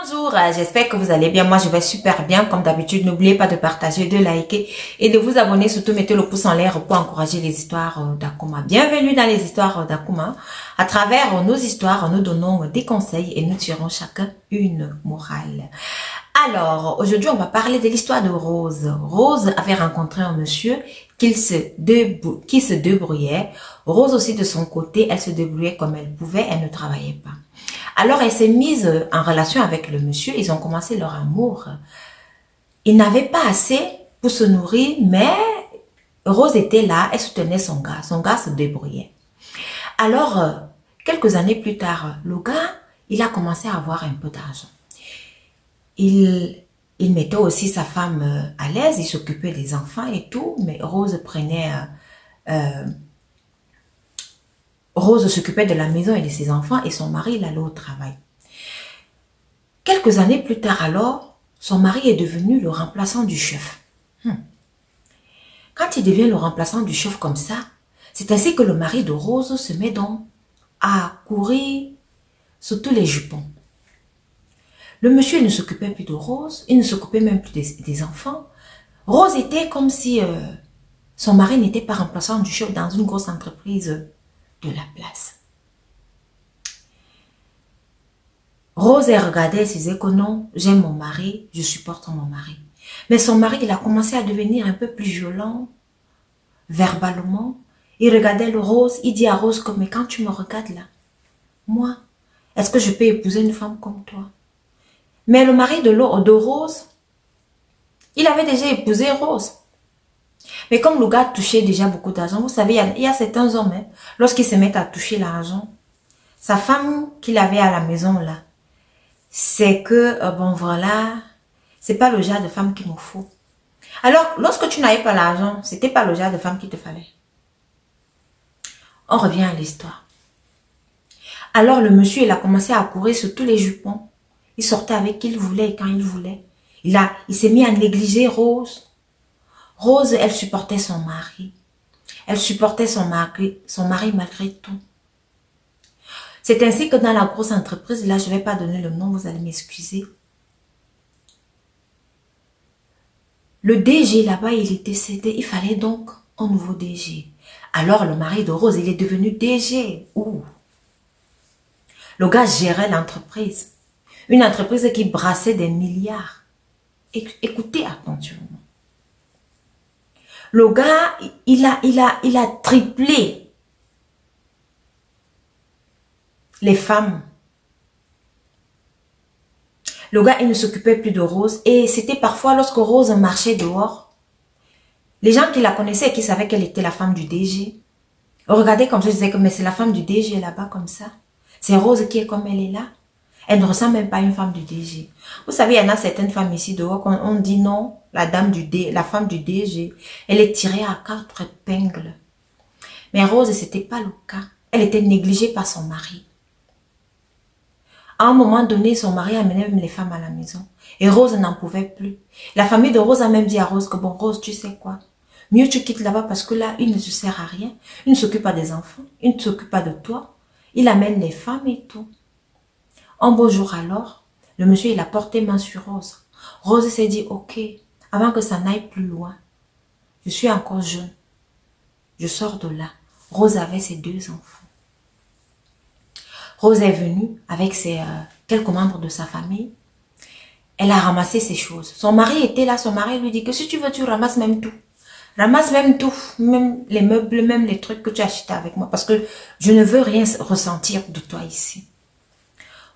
Bonjour, j'espère que vous allez bien. Moi, je vais super bien. Comme d'habitude, n'oubliez pas de partager, de liker et de vous abonner. Surtout, mettez le pouce en l'air pour encourager les histoires d'Akuma. Bienvenue dans les histoires d'Akuma. À travers nos histoires, nous donnons des conseils et nous tirons chacun une morale. Alors, aujourd'hui, on va parler de l'histoire de Rose. Rose avait rencontré un monsieur qui se débrouillait. Rose aussi, de son côté, elle se débrouillait comme elle pouvait. Elle ne travaillait pas. Alors, elle s'est mise en relation avec le monsieur. Ils ont commencé leur amour. Ils n'avaient pas assez pour se nourrir, mais Rose était là. Elle soutenait son gars. Son gars se débrouillait. Alors, quelques années plus tard, le gars, il a commencé à avoir un peu d'argent. Il mettait aussi sa femme à l'aise. Il s'occupait des enfants et tout. Mais Rose prenait... Rose s'occupait de la maison et de ses enfants et son mari, il allait au travail. Quelques années plus tard alors, son mari est devenu le remplaçant du chef. Quand il devient le remplaçant du chef comme ça, c'est ainsi que le mari de Rose se met donc à courir sur tous les jupons. Le monsieur ne s'occupait plus de Rose, il ne s'occupait même plus des enfants. Rose était comme si son mari n'était pas remplaçant du chef dans une grosse entreprise de la place. Rose, elle regardait, elle se disait que non, j'aime mon mari, je supporte mon mari. Mais son mari, il a commencé à devenir un peu plus violent, verbalement. Il regardait le Rose, il dit à Rose comme, mais quand tu me regardes là, moi, est-ce que je peux épouser une femme comme toi? Mais le mari de Rose, il avait déjà épousé Rose. Mais comme le gars touchait déjà beaucoup d'argent, vous savez, il y a certains hommes, hein, lorsqu'ils se mettent à toucher l'argent, sa femme qu'il avait à la maison là, c'est que, bon voilà, c'est pas le genre de femme qu'il me faut. Alors, lorsque tu n'avais pas l'argent, c'était pas le genre de femme qu'il te fallait. On revient à l'histoire. Alors, le monsieur, il a commencé à courir sur tous les jupons. Il sortait avec qui il voulait et quand il voulait. Il s'est mis à négliger Rose. Rose, elle supportait son mari. Elle supportait son mari malgré tout. C'est ainsi que dans la grosse entreprise, là, je ne vais pas donner le nom, vous allez m'excuser. Le DG là-bas, il est décédé. Il fallait donc un nouveau DG. Alors, le mari de Rose, il est devenu DG. Ouh. Le gars gérait l'entreprise. Une entreprise qui brassait des milliards. Écoutez attentivement. Le gars, il a triplé les femmes. Le gars, il ne s'occupait plus de Rose. Et c'était parfois lorsque Rose marchait dehors, les gens qui la connaissaient et qui savaient qu'elle était la femme du DG, regardaient comme ça, ils disaient que mais c'est la femme du DG là-bas comme ça. C'est Rose qui est comme elle est là. Elle ne ressemble même pas à une femme du DG. Vous savez, il y en a certaines femmes ici dehors, on dit non, la femme du DG, elle est tirée à 4 épingles. Mais Rose, c'était pas le cas. Elle était négligée par son mari. À un moment donné, son mari amenait même les femmes à la maison. Et Rose n'en pouvait plus. La famille de Rose a même dit à Rose que bon, Rose, tu sais quoi? Mieux tu quittes là-bas parce que là, il ne se sert à rien. Il ne s'occupe pas des enfants. Il ne s'occupe pas de toi. Il amène les femmes et tout. Un beau jour alors, le monsieur, il a porté main sur Rose. Rose s'est dit, ok, avant que ça n'aille plus loin, je suis encore jeune. Je sors de là. Rose avait ses 2 enfants. Rose est venue avec quelques membres de sa famille. Elle a ramassé ses choses. Son mari était là. Son mari lui dit que si tu veux, tu ramasses même tout. Ramasse même tout. Même les meubles, même les trucs que tu as achetés avec moi. Parce que je ne veux rien ressentir de toi ici.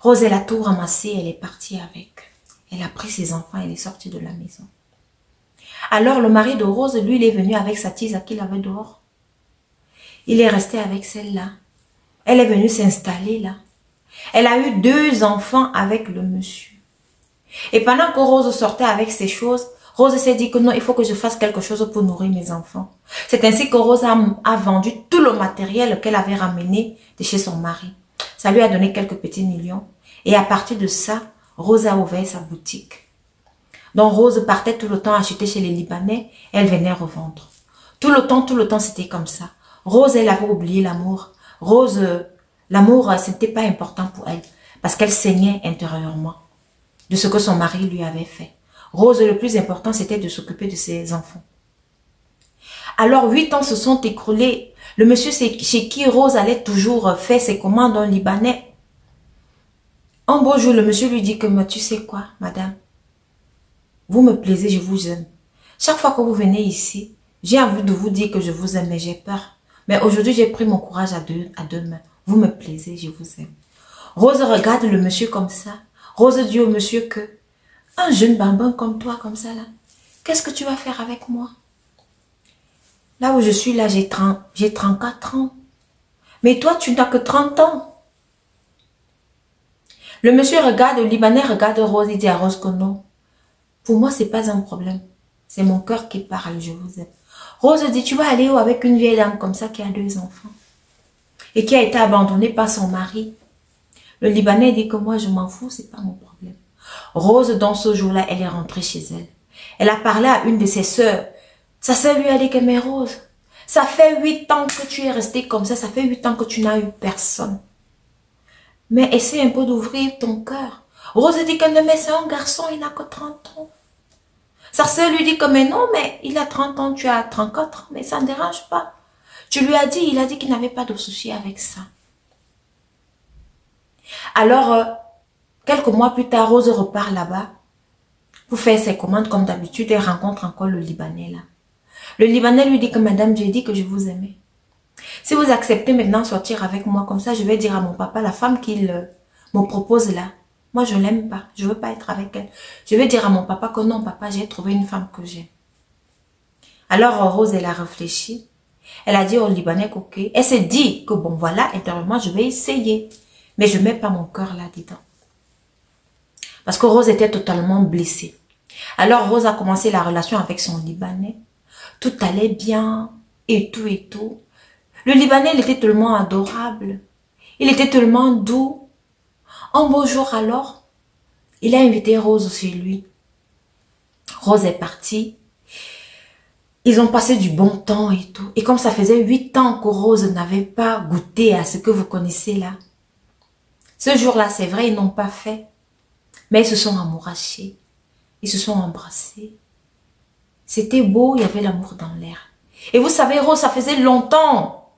Rose, elle a tout ramassé, elle est partie avec. Elle a pris ses enfants, elle est sortie de la maison. Alors, le mari de Rose, lui, il est venu avec sa tise qu'il avait dehors. Il est resté avec celle-là. Elle est venue s'installer là. Elle a eu 2 enfants avec le monsieur. Et pendant que Rose sortait avec ses choses, Rose s'est dit que non, il faut que je fasse quelque chose pour nourrir mes enfants. C'est ainsi que Rose a vendu tout le matériel qu'elle avait ramené de chez son mari. Ça lui a donné quelques petits millions. Et à partir de ça, Rose a ouvert sa boutique. Donc Rose partait tout le temps acheter chez les Libanais. Elle venait revendre. Tout le temps, c'était comme ça. Rose, elle avait oublié l'amour. Rose, l'amour, c'était pas important pour elle. Parce qu'elle saignait intérieurement. de ce que son mari lui avait fait. Rose, le plus important, c'était de s'occuper de ses enfants. Alors, 8 ans se sont écoulés. Le monsieur chez qui Rose allait toujours faire ses commandes en libanais. Un beau jour, le monsieur lui dit que, tu sais quoi, madame, vous me plaisez, je vous aime. Chaque fois que vous venez ici, j'ai envie de vous dire que je vous aime, mais j'ai peur. Mais aujourd'hui, j'ai pris mon courage à deux mains. Vous me plaisez, je vous aime. Rose regarde le monsieur comme ça. Rose dit au monsieur que, un jeune bambin comme toi, comme ça là, qu'est-ce que tu vas faire avec moi? Là où je suis là, j'ai 34 ans. Mais toi, tu n'as que 30 ans. Le monsieur regarde, le Libanais regarde Rose, il dit à Rose que non. Pour moi, c'est pas un problème. C'est mon cœur qui parle, je vous aime. Rose dit, tu vas aller où avec une vieille dame comme ça qui a 2 enfants et qui a été abandonnée par son mari. Le Libanais dit que moi, je m'en fous, c'est pas mon problème. Rose, dans ce jour-là, elle est rentrée chez elle. Elle a parlé à une de ses sœurs. Sa sœur lui a dit que, mais Rose, ça fait 8 ans que tu es restée comme ça fait 8 ans que tu n'as eu personne. Mais essaie un peu d'ouvrir ton cœur. Rose dit que non, mais c'est un garçon, il n'a que 30 ans. Sa sœur lui dit que, mais non, mais il a 30 ans, tu as 34 ans, mais ça ne dérange pas. Tu lui as dit, il a dit qu'il n'avait pas de souci avec ça. Alors, quelques mois plus tard, Rose repart là-bas pour faire ses commandes comme d'habitude et rencontre encore le Libanais là. Le Libanais lui dit que, madame, j'ai dit que je vous aimais. Si vous acceptez maintenant de sortir avec moi comme ça, je vais dire à mon papa, la femme qu'il me propose là, moi je l'aime pas, je veux pas être avec elle. Je vais dire à mon papa que non, papa, j'ai trouvé une femme que j'aime. Alors Rose, elle a réfléchi. Elle a dit au Libanais qu'ok. Elle s'est dit que bon voilà, intérieurement, je vais essayer. Mais je mets pas mon cœur là-dedans. Parce que Rose était totalement blessée. Alors Rose a commencé la relation avec son Libanais. Tout allait bien et tout et tout. Le Libanais, il était tellement adorable. Il était tellement doux. Un beau jour alors, il a invité Rose chez lui. Rose est partie. Ils ont passé du bon temps et tout. Et comme ça faisait 8 ans que Rose n'avait pas goûté à ce que vous connaissez là. Ce jour-là, c'est vrai, ils n'ont pas fait. Mais ils se sont amourachés. Ils se sont embrassés. C'était beau, il y avait l'amour dans l'air. Et vous savez, Rose, ça faisait longtemps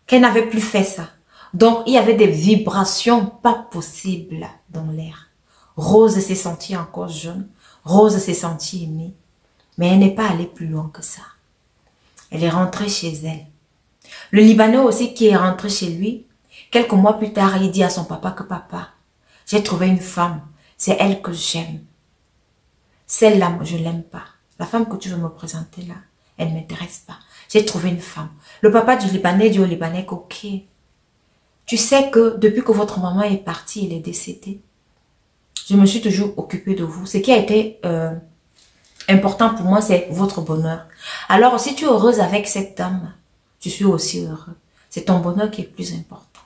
qu'elle n'avait plus fait ça. Donc, il y avait des vibrations pas possibles dans l'air. Rose s'est sentie encore jeune. Rose s'est sentie aimée. Mais elle n'est pas allée plus loin que ça. Elle est rentrée chez elle. Le Libanais aussi qui est rentré chez lui, quelques mois plus tard, il dit à son papa que papa, j'ai trouvé une femme. C'est elle que j'aime. Celle-là, moi, je l'aime pas. La femme que tu veux me présenter là, elle ne m'intéresse pas. J'ai trouvé une femme. Le papa du Libanais dit au Libanais qu'ok. Tu sais que depuis que votre maman est partie, elle est décédée. Je me suis toujours occupée de vous. Ce qui a été important pour moi, c'est votre bonheur. Alors, si tu es heureuse avec cette dame, je suis aussi heureux. C'est ton bonheur qui est plus important.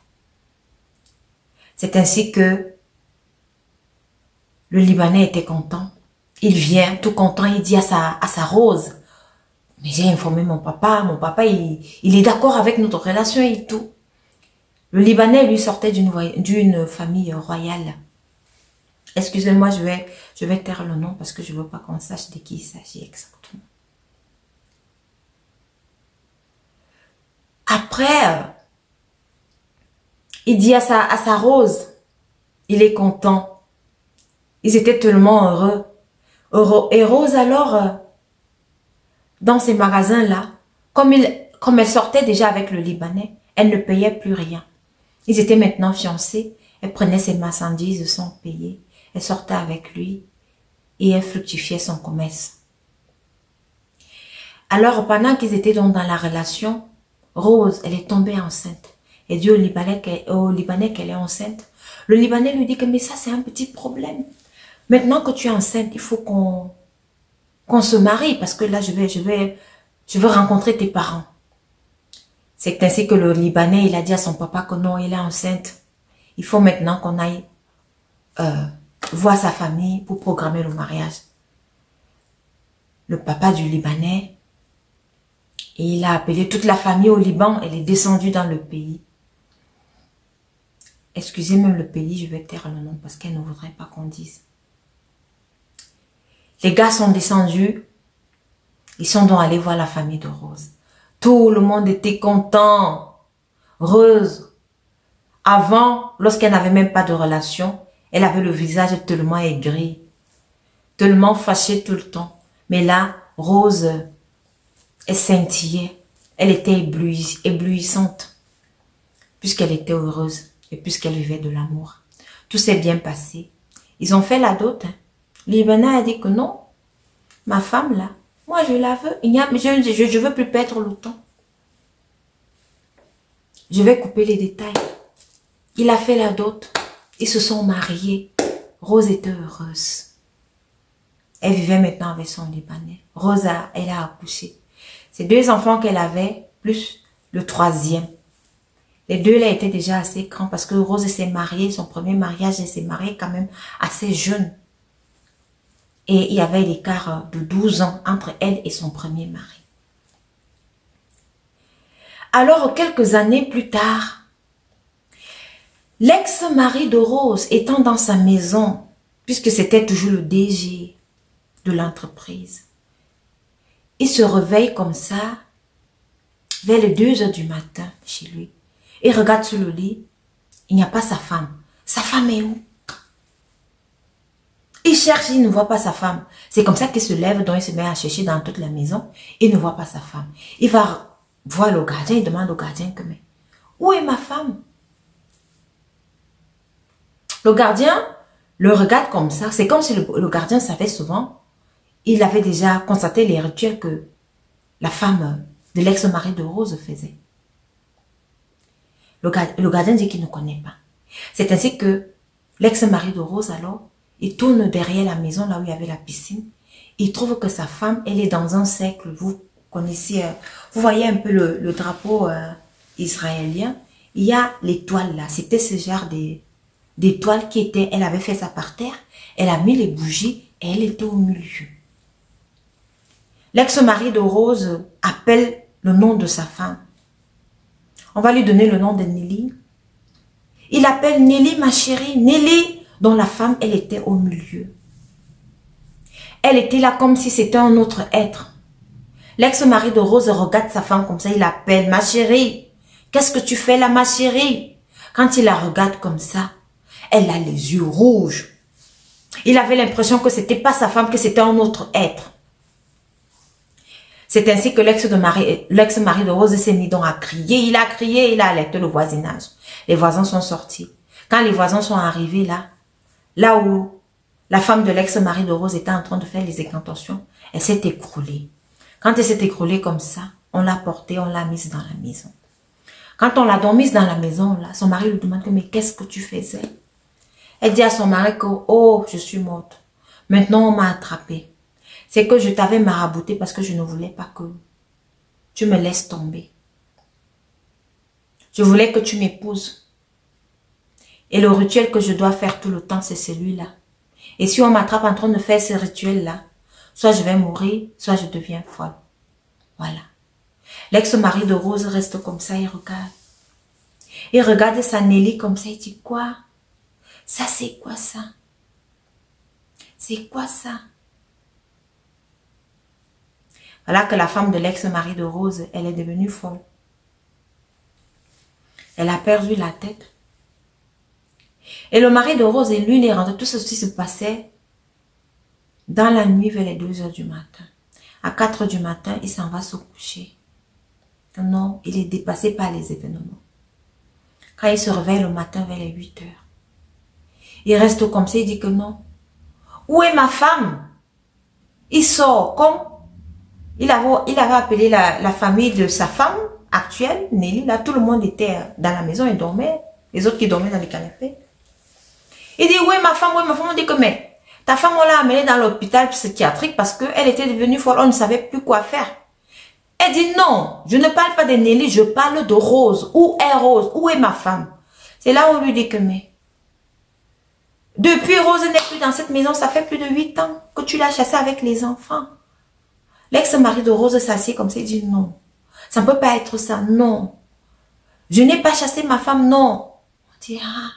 C'est ainsi que le Libanais était content. Il vient tout content, il dit à sa Rose, mais j'ai informé mon papa il est d'accord avec notre relation et tout. Le Libanais lui sortait d'une famille royale. Excusez-moi, je vais taire le nom parce que je ne veux pas qu'on sache de qui il s'agit exactement. Après, il dit à sa Rose, il est content. Ils étaient tellement heureux. Et Rose alors, dans ces magasins-là, comme elle sortait déjà avec le Libanais, elle ne payait plus rien. Ils étaient maintenant fiancés. Elle prenait ses marchandises sans payer. Elle sortait avec lui et elle fructifiait son commerce. Alors, pendant qu'ils étaient donc dans la relation, Rose, elle est tombée enceinte. Elle dit au Libanais qu'elle est enceinte. Le Libanais lui dit que mais ça c'est un petit problème. Maintenant que tu es enceinte, il faut qu'on se marie parce que là je veux rencontrer tes parents. C'est ainsi que le Libanais il a dit à son papa que non, elle est enceinte. Il faut maintenant qu'on aille voir sa famille pour programmer le mariage. Le papa du Libanais, il a appelé toute la famille au Liban. Elle est descendue dans le pays. Excusez même le pays, je vais taire le nom parce qu'elle ne voudrait pas qu'on dise. Les gars sont descendus. Ils sont donc allés voir la famille de Rose. Tout le monde était content. Rose, avant, lorsqu'elle n'avait même pas de relation, elle avait le visage tellement aigri, tellement fâchée tout le temps. Mais là, Rose, elle scintillait. Elle était éblouissante, puisqu'elle était heureuse et puisqu'elle vivait de l'amour. Tout s'est bien passé. Ils ont fait la dot. Hein. Libana a dit que non, ma femme là, moi je la veux. Je veux plus perdre le temps. Je vais couper les détails. Il a fait la dot. Ils se sont mariés. Rose était heureuse. Elle vivait maintenant avec son Libanais. Rose, elle a accouché. Ces 2 enfants qu'elle avait, plus le 3e. Les 2 là étaient déjà assez grands parce que Rose s'est mariée, son premier mariage, elle s'est mariée quand même assez jeune. Et il y avait l'écart de 12 ans entre elle et son premier mari. Alors, quelques années plus tard, l'ex-mari de Rose étant dans sa maison, puisque c'était toujours le DG de l'entreprise, il se réveille comme ça, vers les 2 heures du matin chez lui. Il regarde sur le lit, il n'y a pas sa femme. Sa femme est où? Il cherche, il ne voit pas sa femme. C'est comme ça qu'il se lève, donc il se met à chercher dans toute la maison. Il ne voit pas sa femme. Il va voir le gardien, il demande au gardien que, mais où est ma femme? Le gardien le regarde comme ça. C'est comme si le gardien savait souvent. Il avait déjà constaté les rituels que la femme de l'ex-mari de Rose faisait. Le gardien dit qu'il ne connaît pas. C'est ainsi que l'ex-mari de Rose, alors, il tourne derrière la maison, là où il y avait la piscine. Il trouve que sa femme, elle est dans un cercle. Vous connaissez, vous voyez un peu le drapeau israélien. Il y a l'étoile là. C'était ce genre d'étoile qui était, elle avait fait ça par terre. Elle a mis les bougies et elle était au milieu. L'ex-mari de Rose appelle le nom de sa femme. On va lui donner le nom de Nelly. Il appelle Nelly, ma chérie. Nelly, dont la femme, elle était au milieu. Elle était là comme si c'était un autre être. L'ex-mari de Rose regarde sa femme comme ça. Il appelle, ma chérie. Qu'est-ce que tu fais là, ma chérie? Quand il la regarde comme ça, elle a les yeux rouges. Il avait l'impression que c'était pas sa femme, que c'était un autre être. C'est ainsi que l'ex-mari de Rose s'est mis donc à crier. Il a crié, il a alerté le voisinage. Les voisins sont sortis. Quand les voisins sont arrivés là où la femme de l'ex-mari de Rose était en train de faire les incantations, elle s'est écroulée. Quand elle s'est écroulée comme ça, on l'a portée, on l'a mise dans la maison. Quand on l'a donc mise dans la maison, là, son mari lui demande, mais qu'est-ce que tu faisais? Elle dit à son mari que, oh, je suis morte. Maintenant, on m'a attrapée. C'est que je t'avais marabouté parce que je ne voulais pas que tu me laisses tomber. Je voulais que tu m'épouses. Et le rituel que je dois faire tout le temps, c'est celui-là. Et si on m'attrape en train de faire ce rituel-là, soit je vais mourir, soit je deviens folle. Voilà. L'ex-mari de Rose reste comme ça, il regarde. Il regarde sa Nelly comme ça, il dit quoi? Ça, c'est quoi ça? C'est quoi ça? Voilà que la femme de l'ex-mari de Rose, elle est devenue folle. Elle a perdu la tête. Et le mari de Rose, lui, il est rentré. Tout ceci se passait dans la nuit vers les 2 heures du matin. À 4 heures du matin, il s'en va se coucher. Non, il est dépassé par les événements. Quand il se réveille le matin vers les 8 heures, il reste comme ça, il dit que non. Où est ma femme? Il sort comme... Il avait appelé la famille de sa femme actuelle, Nelly. Là, tout le monde était dans la maison et dormait. Les autres qui dormaient dans les canapés. Il dit, où est ma femme? Où est ma femme? On dit que, mais ta femme, on l'a amenée dans l'hôpital psychiatrique parce qu'elle était devenue folle. On ne savait plus quoi faire. Elle dit, non, je ne parle pas de Nelly, je parle de Rose. Où est Rose? Où est ma femme? C'est là où on lui dit que, mais depuis Rose n'est plus dans cette maison, ça fait plus de 8 ans que tu l'as chassée avec les enfants. L'ex-mari de Rose s'assied comme ça, il dit non. Ça ne peut pas être ça, non. Je n'ai pas chassé ma femme, non. On dit, ah.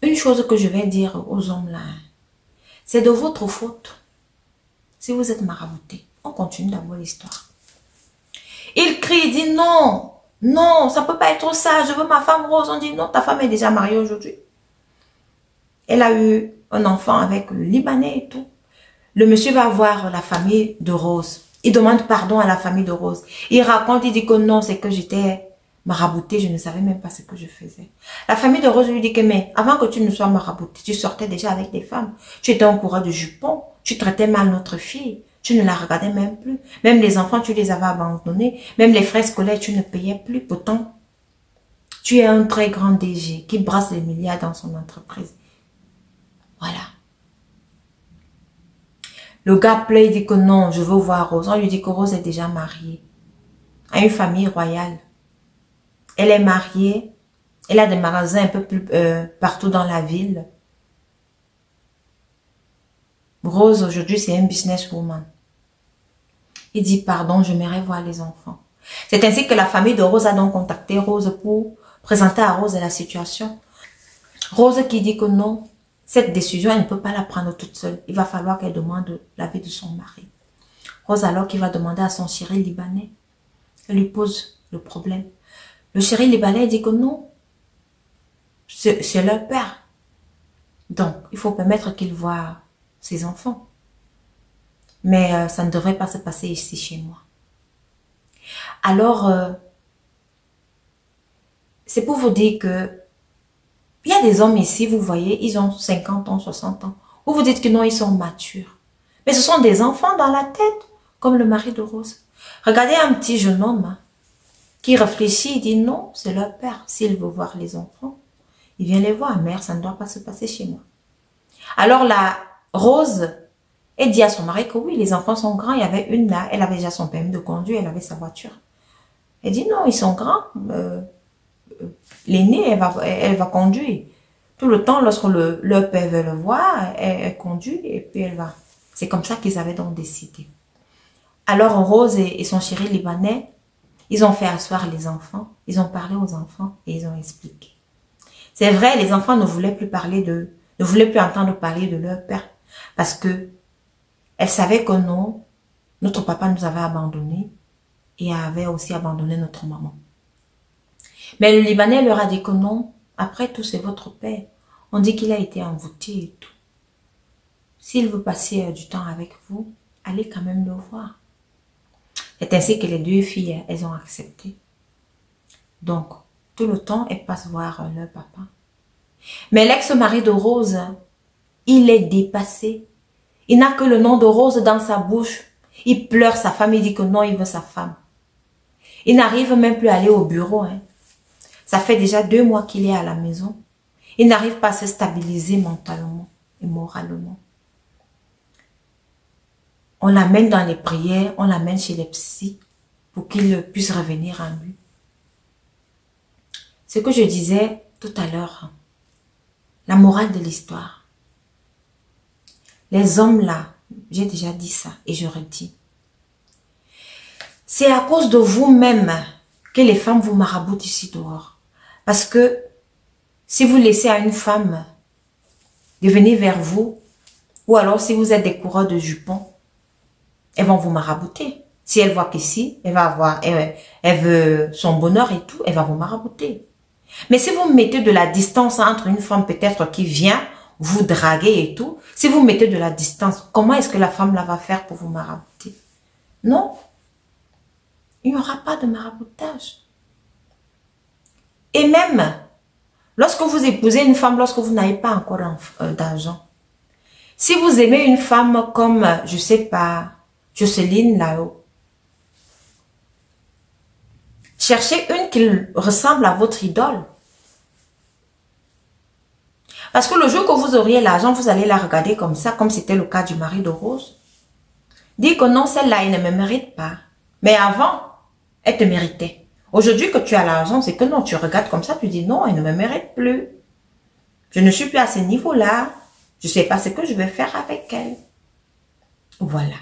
Une chose que je vais dire aux hommes là, c'est de votre faute. Si vous êtes marabouté, on continue d'abord l'histoire. Il crie, il dit non, non, ça peut pas être ça, je veux ma femme Rose. On dit non, ta femme est déjà mariée aujourd'hui. Elle a eu un enfant avec le Libanais et tout. Le monsieur va voir la famille de Rose. Il demande pardon à la famille de Rose. Il raconte, il dit que non, c'est que j'étais marabouté, je ne savais même pas ce que je faisais. La famille de Rose lui dit que mais avant que tu ne sois marabouté, tu sortais déjà avec des femmes. Tu étais en courant de jupon, tu traitais mal notre fille. Tu ne la regardais même plus. Même les enfants, tu les avais abandonnés. Même les frais scolaires, tu ne payais plus. Pourtant, tu es un très grand DG qui brasse les milliards dans son entreprise. Voilà. Le gars plaît, il dit que non, je veux voir Rose. On lui dit que Rose est déjà mariée à une famille royale. Elle est mariée. Elle a des magasins un peu plus partout dans la ville. Rose, aujourd'hui, c'est un businesswoman. Il dit, pardon, j'aimerais voir les enfants. C'est ainsi que la famille de Rose a donc contacté Rose pour présenter à Rose la situation. Rose qui dit que non, cette décision, elle ne peut pas la prendre toute seule. Il va falloir qu'elle demande l'avis de son mari. Rose alors qui va demander à son chéri libanais. Elle lui pose le problème. Le chéri libanais dit que non, c'est leur père. Donc, il faut permettre qu'il voie ses enfants. Mais ça ne devrait pas se passer ici chez moi. Alors, c'est pour vous dire que il y a des hommes ici, vous voyez, ils ont 50 ans, 60 ans. Vous vous dites que non, ils sont matures. Mais ce sont des enfants dans la tête, comme le mari de Rose. Regardez un petit jeune homme hein, qui réfléchit, il dit non, c'est leur père. S'il veut voir les enfants, il vient les voir. Mère, ça ne doit pas se passer chez moi. Alors la Rose, elle dit à son mari que oui, les enfants sont grands. Il y avait une là, elle avait déjà son permis de conduire, elle avait sa voiture. Elle dit non, ils sont grands. L'aînée, elle va conduire. Tout le temps, lorsque leur père veut le voir, elle conduit et puis elle va. C'est comme ça qu'ils avaient donc décidé. Alors Rose et son chéri libanais, ils ont fait asseoir les enfants, ils ont parlé aux enfants et ils ont expliqué. C'est vrai, les enfants ne voulaient plus entendre parler de leur père parce que elles savaient que non, notre papa nous avait abandonnés et avait aussi abandonné notre maman. Mais le Libanais leur a dit que non, après tout c'est votre père. On dit qu'il a été envoûté et tout. S'il veut passer du temps avec vous, allez quand même le voir. C'est ainsi que les deux filles, elles ont accepté. Donc, tout le temps, elles passent voir leur papa. Mais l'ex-mari de Rose, il est dépassé. Il n'a que le nom de Rose dans sa bouche. Il pleure sa femme, il dit que non, il veut sa femme. Il n'arrive même plus à aller au bureau. Hein. Ça fait déjà 2 mois qu'il est à la maison. Il n'arrive pas à se stabiliser mentalement et moralement. On l'amène dans les prières, on l'amène chez les psys pour qu'il puisse revenir en lui. Ce que je disais tout à l'heure, la morale de l'histoire. Les hommes là, j'ai déjà dit ça et je redis. C'est à cause de vous-même que les femmes vous maraboutent ici dehors. Parce que si vous laissez à une femme de venir vers vous, ou alors si vous êtes des coureurs de jupons, elles vont vous marabouter. Si elle voit qu'ici, elle veut son bonheur et tout, elle va vous marabouter. Mais si vous mettez de la distance entre une femme peut-être qui vient vous draguer et tout, si vous mettez de la distance, comment est-ce que la femme là va faire pour vous marabouter? Non. Il n'y aura pas de maraboutage. Et même, lorsque vous épousez une femme, lorsque vous n'avez pas encore d'argent, si vous aimez une femme comme, je sais pas, Jocelyne là-haut, cherchez une qui ressemble à votre idole. Parce que le jour que vous auriez l'argent, vous allez la regarder comme ça, comme c'était le cas du mari de Rose. Dis que non, celle-là, elle ne me mérite pas. Mais avant, elle te méritait. Aujourd'hui que tu as l'argent, c'est que non, tu regardes comme ça, tu dis non, elle ne me mérite plus. Je ne suis plus à ce niveau-là. Je ne sais pas ce que je vais faire avec elle. Voilà.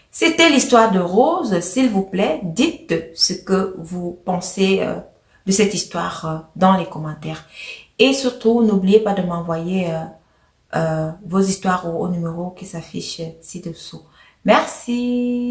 C'était l'histoire de Rose. S'il vous plaît, dites ce que vous pensez de cette histoire dans les commentaires. Et surtout, n'oubliez pas de m'envoyer vos histoires au numéro qui s'affiche ci-dessous. Merci.